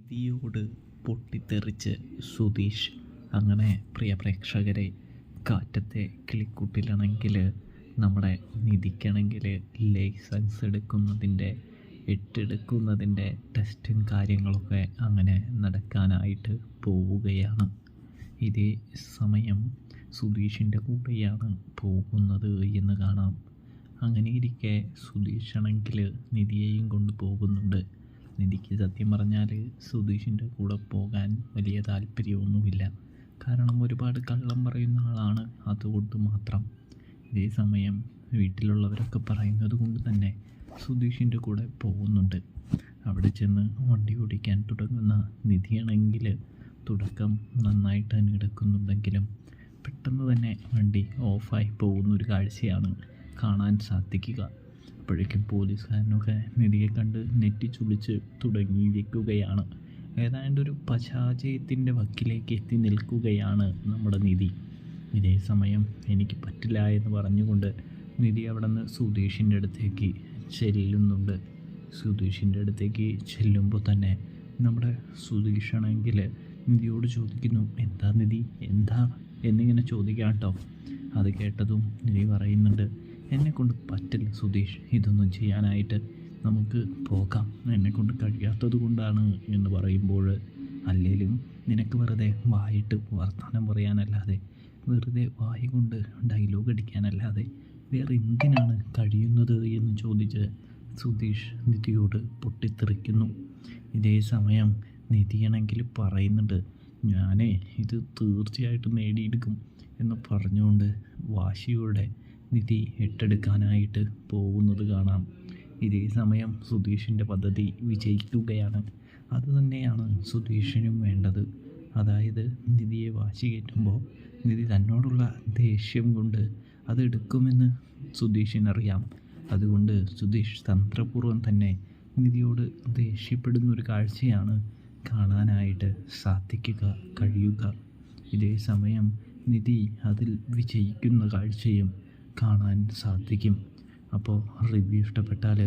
നിധിയോട് പൊട്ടിത്തെറിച്ച് സുധീഷ്. അങ്ങനെ പ്രിയ പ്രേക്ഷകരെ, കാറ്റത്തെ കിളിക്കൂട്ടിലാണെങ്കിൽ നമ്മുടെ നിധിക്കാണെങ്കിൽ ലൈസൻസ് എടുക്കുന്നതിൻ്റെ ടെസ്റ്റും കാര്യങ്ങളൊക്കെ അങ്ങനെ നടക്കാനായിട്ട് പോവുകയാണ്. ഇതേ സമയം സുധീഷിൻ്റെ കൂടെയാണ് പോകുന്നത് എന്ന് കാണാം. അങ്ങനെയിരിക്കെ സുധീഷാണെങ്കിൽ നിധിയെയും കൊണ്ട് പോകുന്നുണ്ട്. നിധിക്ക് സത്യം പറഞ്ഞാൽ സുധീഷിൻ്റെ കൂടെ പോകാൻ വലിയ താല്പര്യമൊന്നുമില്ല. കാരണം ഒരുപാട് കള്ളം പറയുന്ന ആളാണ്, അതുകൊണ്ട് മാത്രം. ഇതേ സമയം വീട്ടിലുള്ളവരൊക്കെ പറയുന്നത് കൊണ്ട് തന്നെ സുധീഷിൻ്റെ കൂടെ പോകുന്നുണ്ട്. അവിടെ ചെന്ന് വണ്ടി ഓടിക്കാൻ തുടങ്ങുന്ന നിധിയാണെങ്കിൽ തുടക്കം നന്നായിട്ട് തന്നെ എടുക്കുന്നുണ്ടെങ്കിലും പെട്ടെന്ന് തന്നെ വണ്ടി ഓഫായി പോകുന്നൊരു കാഴ്ചയാണ് കാണാൻ സാധിക്കുക. അപ്പോഴേക്കും പോലീസുകാരനൊക്കെ നിധിയെ കണ്ട് നെറ്റിച്ചുളിച്ച് തുടങ്ങിയിരിക്കുകയാണ്. ഏതാണ്ട് ഒരു പരാജയത്തിൻ്റെ വക്കിലേക്ക് എത്തി നിൽക്കുകയാണ് നമ്മുടെ നിധി. ഇതേ സമയം എനിക്ക് പറ്റില്ല എന്ന് പറഞ്ഞുകൊണ്ട് നിധി അവിടെ നിന്ന് സുധീഷിൻ്റെ അടുത്തേക്ക് ചെല്ലുന്നുണ്ട്. സുധീഷിൻ്റെ അടുത്തേക്ക് ചെല്ലുമ്പോൾ തന്നെ നമ്മുടെ സുധീഷാണെങ്കിൽ നിധിയോട് ചോദിക്കുന്നു, എന്താ നിധി, എന്താ എന്നിങ്ങനെ ചോദിക്കാം കേട്ടോ. അത് കേട്ടതും നിധി പറയുന്നുണ്ട്, എന്നെക്കൊണ്ട് പറ്റില്ല സുധീഷ് ഇതൊന്നും ചെയ്യാനായിട്ട്, നമുക്ക് പോകാം, എന്നെക്കൊണ്ട് കഴിയാത്തത് കൊണ്ടാണ് എന്ന് പറയുമ്പോൾ, അല്ലേലും നിനക്ക് വെറുതെ വായിട്ട് വർത്തമാനം പറയാനല്ലാതെ, വെറുതെ വായി കൊണ്ട് ഡയലോഗ് അടിക്കാനല്ലാതെ വേറെ എന്തിനാണ് കഴിയുന്നത് എന്ന് ചോദിച്ച് സുധീഷ് നിധിയോട് പൊട്ടിത്തെറിക്കുന്നു. ഇതേ സമയം നിധിയാണെങ്കിൽ പറയുന്നുണ്ട്, ഞാനേ ഇത് തീർച്ചയായിട്ടും നേടിയെടുക്കും എന്ന് പറഞ്ഞുകൊണ്ട് വാശിയോടെ നിധി ഏറ്റെടുക്കാനായിട്ട് പോകുന്നത് കാണാം. ഇതേ സമയം സുധീഷിൻ്റെ പദ്ധതി വിജയിക്കുകയാണ്. അതുതന്നെയാണ് സുധീഷിനും വേണ്ടത്. അതായത് നിധിയെ വാശി കയറ്റുമ്പോൾ നിധി തന്നോടുള്ള ദേഷ്യം കൊണ്ട് അതെടുക്കുമെന്ന് സുധീഷിനറിയാം. അതുകൊണ്ട് സുധീഷ് തന്ത്രപൂർവ്വം തന്നെ നിധിയോട് ദേഷ്യപ്പെടുന്നൊരു കാഴ്ചയാണ് കാണാനായിട്ട് കഴിയുക. ഇതേ സമയം നിധി അതിൽ വിജയിക്കുന്ന കാഴ്ചയും കാണാൻ സാധിക്കും. അപ്പോൾ റിവ്യൂ ഇഷ്ടപ്പെട്ടാൽ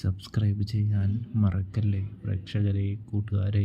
സബ്സ്ക്രൈബ് ചെയ്യാൻ മറക്കല്ലേ പ്രേക്ഷകരെ, കൂട്ടുകാരെ.